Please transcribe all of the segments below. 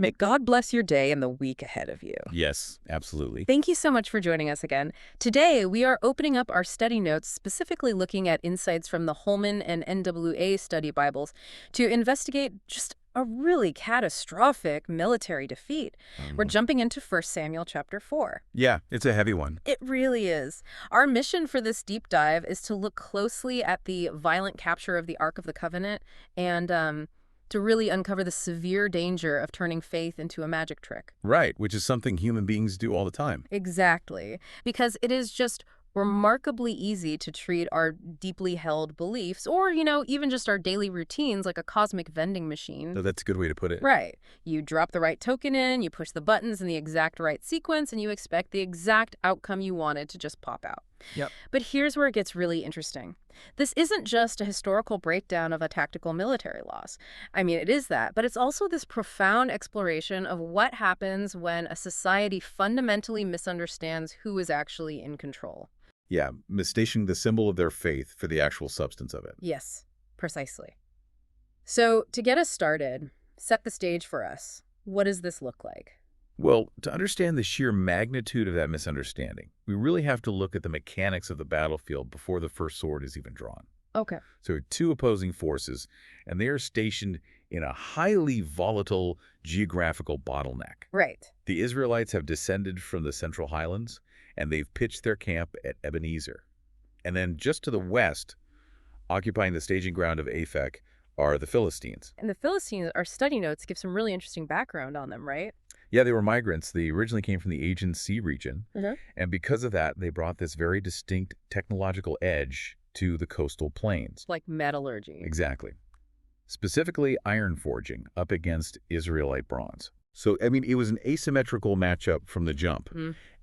May God bless your day and the week ahead of you. Yes, absolutely. Thank you so much for joining us again. Today, we are opening up our study notes, specifically looking at insights from the Holman and NWA study Bibles to investigate just a really catastrophic military defeat. We're jumping into 1 Samuel chapter 4. Yeah, it's a heavy one. It really is. Our mission for this deep dive is to look closely at the violent capture of the Ark of the Covenant and to really uncover the severe danger of turning faith into a magic trick. Right, which is something human beings do all the time. Exactly. Because it is just remarkably easy to treat our deeply held beliefs or, even just our daily routines like a cosmic vending machine. So that's a good way to put it. Right. You drop the right token in, you push the buttons in the exact right sequence, and you expect the exact outcome you wanted to just pop out. Yep. But here's where it gets really interesting. This isn't just a historical breakdown of a tactical military loss. I mean, it is that, but it's also this profound exploration of what happens when a society fundamentally misunderstands who is actually in control. Yeah, mistaking the symbol of their faith for the actual substance of it. Yes, precisely. So, to get us started, set the stage for us. What does this look like? Well, to understand the sheer magnitude of that misunderstanding, we really have to look at the mechanics of the battlefield before the first sword is even drawn. Okay. So two opposing forces, and they are stationed in a highly volatile geographical bottleneck. Right. The Israelites have descended from the Central Highlands, and they've pitched their camp at Ebenezer. And then just to the west, occupying the staging ground of Aphek, are the Philistines. And the Philistines, our study notes give some really interesting background on them, right? Yeah, they were migrants. They originally came from the Aegean Sea region, and because of that, they brought this very distinct technological edge to the coastal plains. Like metallurgy. Exactly. Specifically, iron forging up against Israelite bronze. So, I mean, it was an asymmetrical matchup from the jump.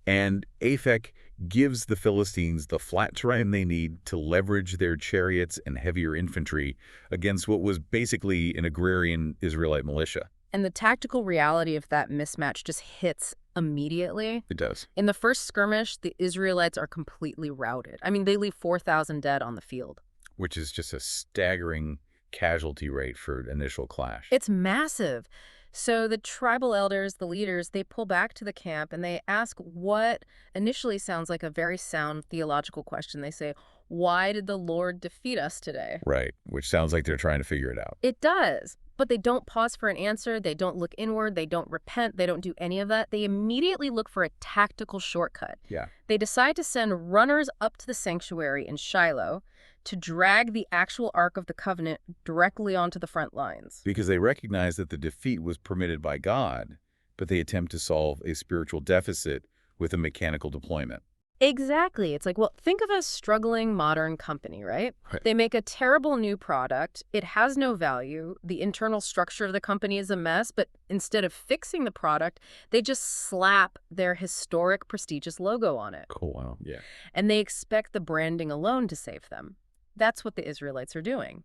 And Aphek gives the Philistines the flat terrain they need to leverage their chariots and heavier infantry against what was basically an agrarian Israelite militia. And the tactical reality of that mismatch just hits immediately. It does. In the first skirmish, the Israelites are completely routed. I mean, they leave 4,000 dead on the field. Which is just a staggering casualty rate for initial clash. It's massive. So the tribal elders, the leaders, they pull back to the camp and they ask what initially sounds like a very sound theological question. They say, why did the Lord defeat us today? Right, which sounds like they're trying to figure it out. It does. But they don't pause for an answer. They don't look inward. They don't repent. They don't do any of that. They immediately look for a tactical shortcut. Yeah. They decide to send runners up to the sanctuary in Shiloh to drag the actual Ark of the Covenant directly onto the front lines. Because they recognize that the defeat was permitted by God, but they attempt to solve a spiritual deficit with a mechanical deployment. Exactly. It's like, well, think of a struggling modern company, right? They make a terrible new product. It has no value. The internal structure of the company is a mess, but instead of fixing the product, they just slap their historic, prestigious logo on it. Cool. Wow. Yeah. And they expect the branding alone to save them. That's what the Israelites are doing.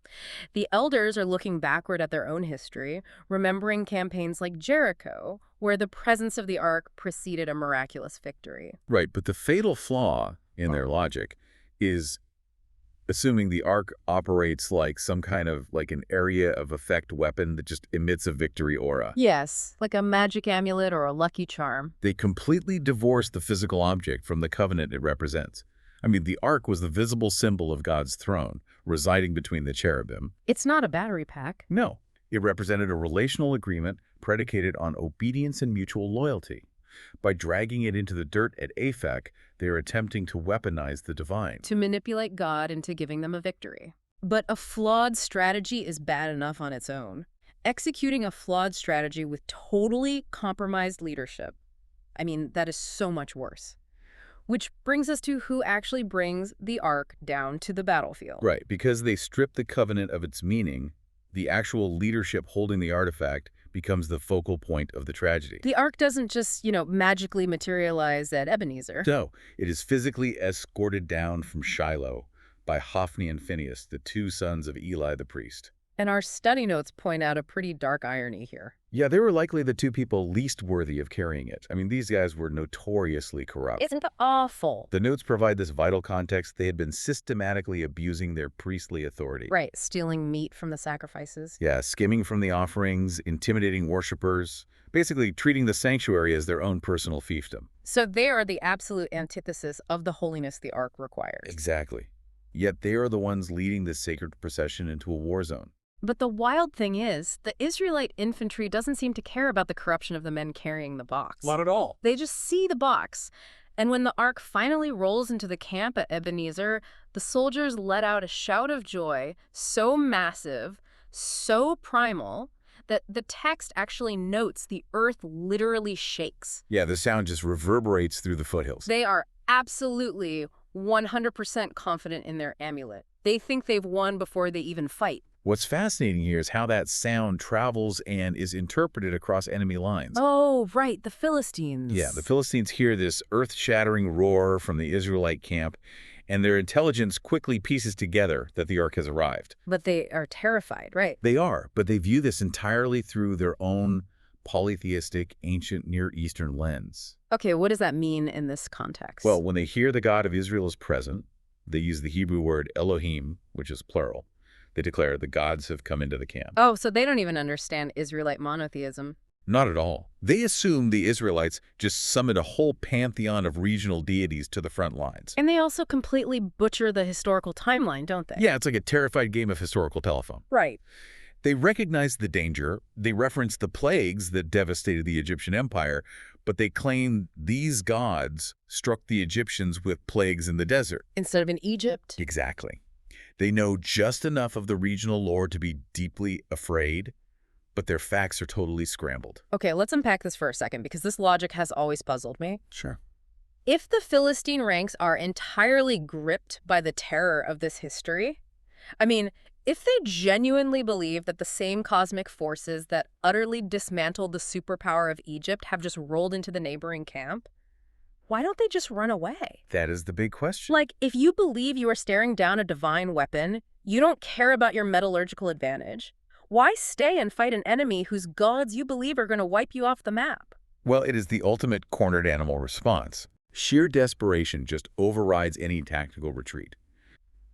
The elders are looking backward at their own history, remembering campaigns like Jericho, where the presence of the ark preceded a miraculous victory. Right, but the fatal flaw in their logic is assuming the ark operates like some kind of like an area of effect weapon that just emits a victory aura. Yes, like a magic amulet or a lucky charm. They completely divorce the physical object from the covenant it represents. I mean, the ark was the visible symbol of God's throne, residing between the cherubim. It's not a battery pack. No, it represented a relational agreement predicated on obedience and mutual loyalty. By dragging it into the dirt at Aphek, they are attempting to weaponize the divine. To manipulate God into giving them a victory. But a flawed strategy is bad enough on its own. Executing a flawed strategy with totally compromised leadership, I mean, that is so much worse. Which brings us to who actually brings the ark down to the battlefield. Right, because they strip the covenant of its meaning, the actual leadership holding the artifact becomes the focal point of the tragedy. The ark doesn't just, magically materialize at Ebenezer. No, it is physically escorted down from Shiloh by Hophni and Phinehas, the two sons of Eli the priest. And our study notes point out a pretty dark irony here. Yeah, they were likely the two people least worthy of carrying it. I mean, these guys were notoriously corrupt. Isn't that awful? The notes provide this vital context. They had been systematically abusing their priestly authority. Right, stealing meat from the sacrifices. Yeah, skimming from the offerings, intimidating worshipers, basically treating the sanctuary as their own personal fiefdom. So they are the absolute antithesis of the holiness the Ark requires. Exactly. Yet they are the ones leading this sacred procession into a war zone. But the wild thing is, the Israelite infantry doesn't seem to care about the corruption of the men carrying the box. Not at all. They just see the box. And when the Ark finally rolls into the camp at Ebenezer, the soldiers let out a shout of joy so massive, so primal, that the text actually notes the earth literally shakes. Yeah, the sound just reverberates through the foothills. They are absolutely 100% confident in their amulet. They think they've won before they even fight. What's fascinating here is how that sound travels and is interpreted across enemy lines. Oh, right, the Philistines. Yeah, the Philistines hear this earth-shattering roar from the Israelite camp, and their intelligence quickly pieces together that the Ark has arrived. But they are terrified, right? They are, but they view this entirely through their own polytheistic, ancient Near Eastern lens. Okay, what does that mean in this context? Well, when they hear the God of Israel is present, they use the Hebrew word Elohim, which is plural. They declare the gods have come into the camp. oh, so they don't even understand Israelite monotheism. Not at all. They assume the Israelites just summoned a whole pantheon of regional deities to the front lines. And they also completely butcher the historical timeline, don't they? Yeah, it's like a terrified game of historical telephone. Right. They recognize the danger, they reference the plagues that devastated the Egyptian empire, but they claim these gods struck the Egyptians with plagues in the desert. Instead of in Egypt. Exactly. They know just enough of the regional lore to be deeply afraid, but their facts are totally scrambled. Okay, let's unpack this for a second, because this logic has always puzzled me. Sure. If the Philistine ranks are entirely gripped by the terror of this history, I mean, if they genuinely believe that the same cosmic forces that utterly dismantled the superpower of Egypt have just rolled into the neighboring camp, why don't they just run away? That is the big question. Like, if you believe you are staring down a divine weapon, you don't care about your metallurgical advantage. Why stay and fight an enemy whose gods you believe are going to wipe you off the map? Well, it is the ultimate cornered animal response. Sheer desperation just overrides any tactical retreat.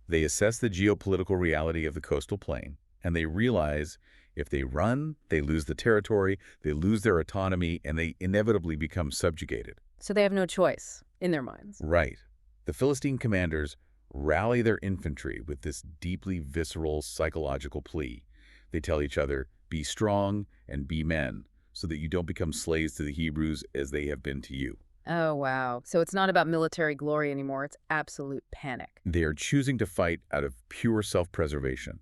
They assess the geopolitical reality of the coastal plain, and they realize if they run, they lose the territory, they lose their autonomy, and they inevitably become subjugated. So they have no choice in their minds. Right. The Philistine commanders rally their infantry with this deeply visceral psychological plea. They tell each other, be strong and be men, so that you don't become slaves to the Hebrews as they have been to you. Oh, wow. So it's not about military glory anymore. It's absolute panic. They are choosing to fight out of pure self-preservation.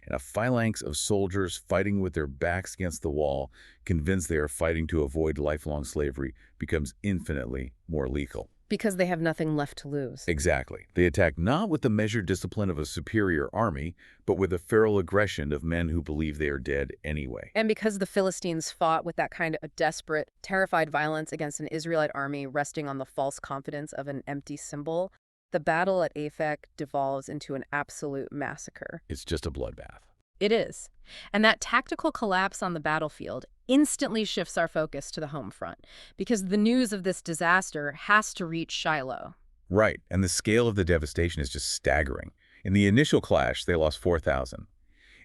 And a phalanx of soldiers fighting with their backs against the wall, convinced they are fighting to avoid lifelong slavery, becomes infinitely more lethal. Because they have nothing left to lose. Exactly. They attack not with the measured discipline of a superior army, but with the feral aggression of men who believe they are dead anyway. And because the Philistines fought with that kind of desperate, terrified violence against an Israelite army resting on the false confidence of an empty symbol, the battle at Aphek devolves into an absolute massacre. It's just a bloodbath. It is. And that tactical collapse on the battlefield instantly shifts our focus to the home front, because the news of this disaster has to reach Shiloh. Right, and the scale of the devastation is just staggering. In the initial clash, they lost 4,000.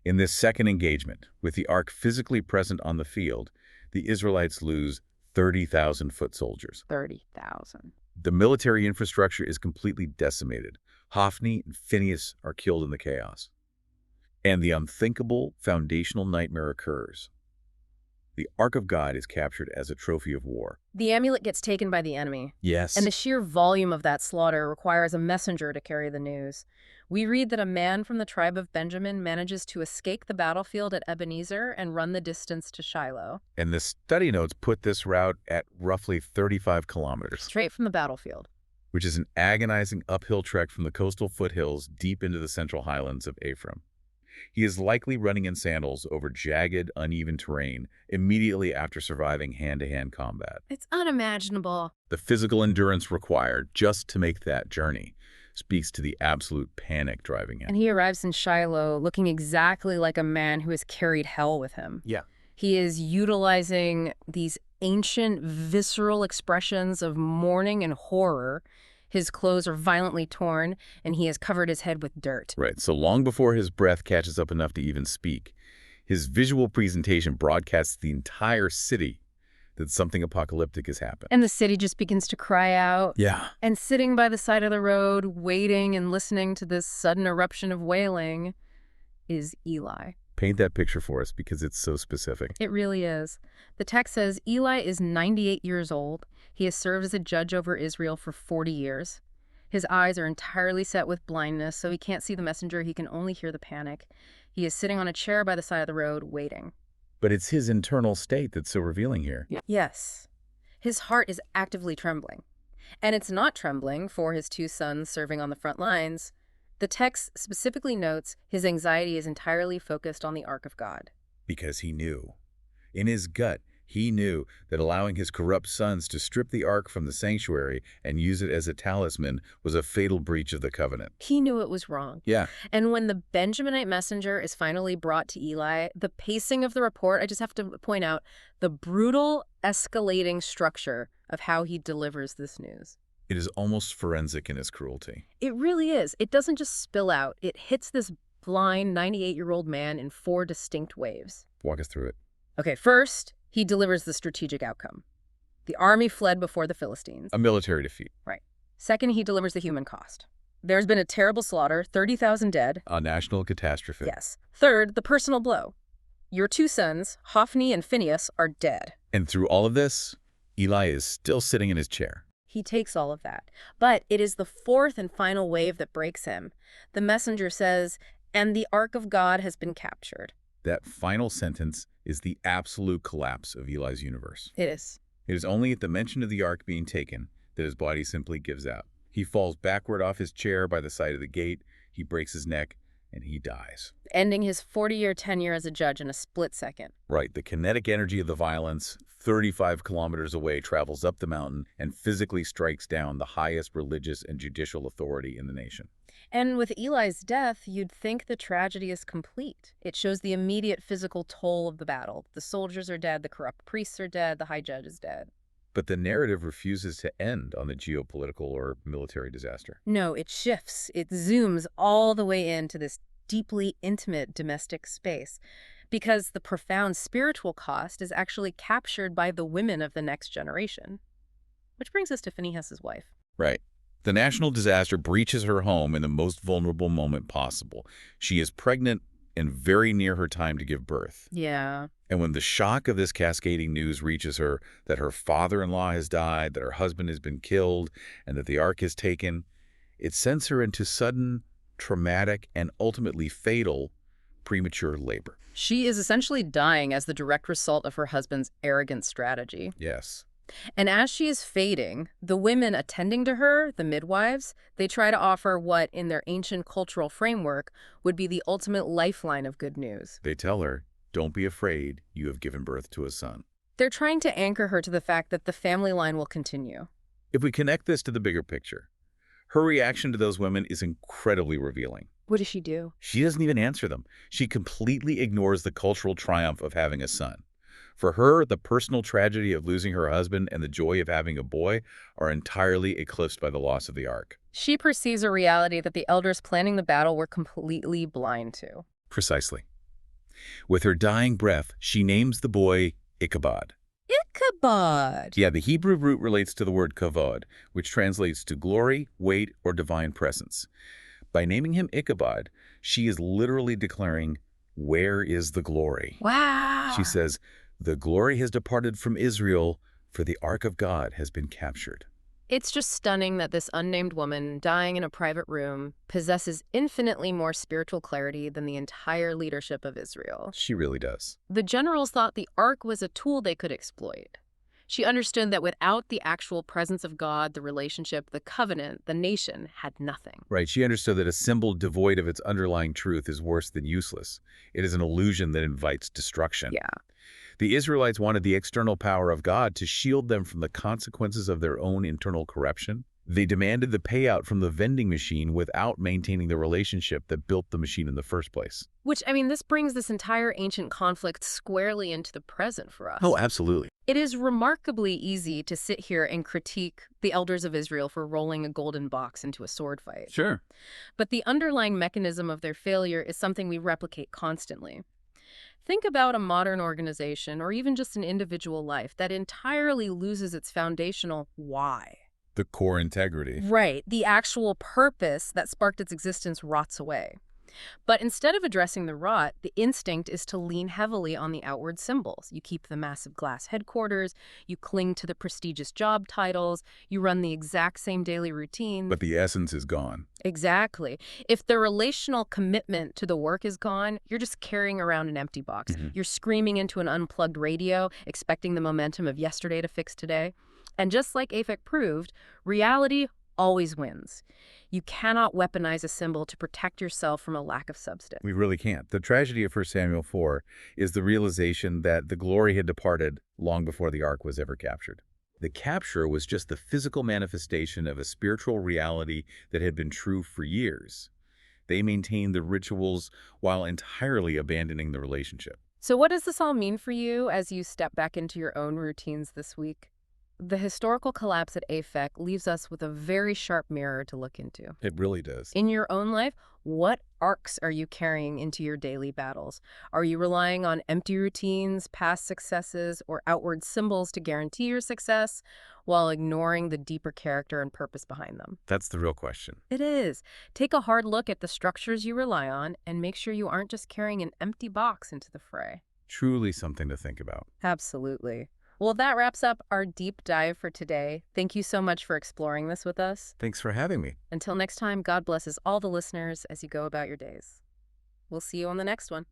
In this second engagement, with the Ark physically present on the field, the Israelites lose 30,000 foot soldiers. 30,000. The military infrastructure is completely decimated. Hophni and Phinehas are killed in the chaos. And the unthinkable foundational nightmare occurs. The Ark of God is captured as a trophy of war. The amulet gets taken by the enemy. Yes. And the sheer volume of that slaughter requires a messenger to carry the news. We read that a man from the tribe of Benjamin manages to escape the battlefield at Ebenezer and run the distance to Shiloh. And the study notes put this route at roughly 35 kilometers. Straight from the battlefield. Which is an agonizing uphill trek from the coastal foothills deep into the central highlands of Ephraim. He is likely running in sandals over jagged, uneven terrain immediately after surviving hand-to-hand combat. It's unimaginable. The physical endurance required just to make that journey speaks to the absolute panic driving him. And he arrives in Shiloh looking exactly like a man who has carried hell with him. Yeah. He is utilizing these ancient, visceral expressions of mourning and horror. His clothes are violently torn, and he has covered his head with dirt. Right, so long before his breath catches up enough to even speak, his visual presentation broadcasts the entire city that something apocalyptic has happened. And the city just begins to cry out. Yeah. And sitting by the side of the road, waiting and listening to this sudden eruption of wailing is Eli. Paint that picture for us because it's so specific. It really is. The text says Eli is 98 years old. He has served as a judge over Israel for 40 years. His eyes are entirely set with blindness, so he can't see the messenger. He can only hear the panic. He is sitting on a chair by the side of the road, waiting. But it's his internal state that's so revealing here. Yes. His heart is actively trembling. And it's not trembling for his two sons serving on the front lines. The text specifically notes his anxiety is entirely focused on the Ark of God. Because he knew. In his gut, he knew that allowing his corrupt sons to strip the ark from the sanctuary and use it as a talisman was a fatal breach of the covenant. He knew it was wrong. Yeah. And when the Benjaminite messenger is finally brought to Eli, the pacing of the report, I just have to point out the brutal, escalating structure of how he delivers this news. It is almost forensic in its cruelty. It really is. It doesn't just spill out. It hits this blind 98-year-old man in 4 distinct waves. Walk us through it. Okay, first, he delivers the strategic outcome. The army fled before the Philistines. A military defeat. Right. Second, he delivers the human cost. There's been a terrible slaughter, 30,000 dead. A national catastrophe. Yes. Third, the personal blow. Your two sons, Hophni and Phinehas, are dead. And through all of this, Eli is still sitting in his chair. He takes all of that. But it is the fourth and final wave that breaks him. The messenger says, "And the Ark of God has been captured." That final sentence is the absolute collapse of Eli's universe. It is. It is only at the mention of the ark being taken that his body simply gives out. He falls backward off his chair by the side of the gate, he breaks his neck, and he dies. Ending his 40-year tenure as a judge in a split second. Right, the kinetic energy of the violence, 35 kilometers away, travels up the mountain and physically strikes down the highest religious and judicial authority in the nation. And with Eli's death, you'd think the tragedy is complete. It shows the immediate physical toll of the battle. The soldiers are dead, the corrupt priests are dead, the high judge is dead. But the narrative refuses to end on the geopolitical or military disaster. No, it shifts. It zooms all the way into this deeply intimate domestic space because the profound spiritual cost is actually captured by the women of the next generation. Which brings us to Phinehas' wife. Right. The national disaster breaches her home in the most vulnerable moment possible. She is pregnant and very near her time to give birth. Yeah. And when the shock of this cascading news reaches her that her father-in-law has died, that her husband has been killed, and that the ark is taken, it sends her into sudden, traumatic, and ultimately fatal premature labor. She is essentially dying as the direct result of her husband's arrogant strategy. Yes. And as she is fading, the women attending to her, the midwives, they try to offer what, in their ancient cultural framework, would be the ultimate lifeline of good news. They tell her, "Don't be afraid, you have given birth to a son." They're trying to anchor her to the fact that the family line will continue. If we connect this to the bigger picture, her reaction to those women is incredibly revealing. What does she do? She doesn't even answer them. She completely ignores the cultural triumph of having a son. For her, the personal tragedy of losing her husband and the joy of having a boy are entirely eclipsed by the loss of the ark. She perceives a reality that the elders planning the battle were completely blind to. Precisely. With her dying breath, she names the boy Ichabod. Ichabod! Yeah, the Hebrew root relates to the word kavod, which translates to glory, weight, or divine presence. By naming him Ichabod, she is literally declaring, "Where is the glory?" Wow! She says, "The glory has departed from Israel, for the ark of God has been captured." It's just stunning that this unnamed woman, dying in a private room, possesses infinitely more spiritual clarity than the entire leadership of Israel. She really does. The generals thought the ark was a tool they could exploit. She understood that without the actual presence of God, the relationship, the covenant, the nation had nothing. Right, she understood that a symbol devoid of its underlying truth is worse than useless. It is an illusion that invites destruction. Yeah. The Israelites wanted the external power of God to shield them from the consequences of their own internal corruption. They demanded the payout from the vending machine without maintaining the relationship that built the machine in the first place. Which, this brings this entire ancient conflict squarely into the present for us. Oh, absolutely. It is remarkably easy to sit here and critique the elders of Israel for rolling a golden box into a sword fight. Sure. But the underlying mechanism of their failure is something we replicate constantly. Think about a modern organization or even just an individual life that entirely loses its foundational why. The core integrity. Right. The actual purpose that sparked its existence rots away. But instead of addressing the rot, the instinct is to lean heavily on the outward symbols. You keep the massive glass headquarters, you cling to the prestigious job titles, you run the exact same daily routine. But the essence is gone. Exactly. If the relational commitment to the work is gone, you're just carrying around an empty box. You're screaming into an unplugged radio, expecting the momentum of yesterday to fix today. And just like AFEC proved, reality always wins. You cannot weaponize a symbol to protect yourself from a lack of substance. We really can't. The tragedy of 1 Samuel 4 is the realization that the glory had departed long before the ark was ever captured. The capture was just the physical manifestation of a spiritual reality that had been true for years. They maintained the rituals while entirely abandoning the relationship. So what does this all mean for you as you step back into your own routines this week? The historical collapse at AFEC leaves us with a very sharp mirror to look into. It really does. In your own life, what arcs are you carrying into your daily battles? Are you relying on empty routines, past successes, or outward symbols to guarantee your success while ignoring the deeper character and purpose behind them? That's the real question. It is. Take a hard look at the structures you rely on and make sure you aren't just carrying an empty box into the fray. Truly something to think about. Absolutely. Well, that wraps up our deep dive for today. Thank you so much for exploring this with us. Thanks for having me. Until next time, God blesses all the listeners as you go about your days. We'll see you on the next one.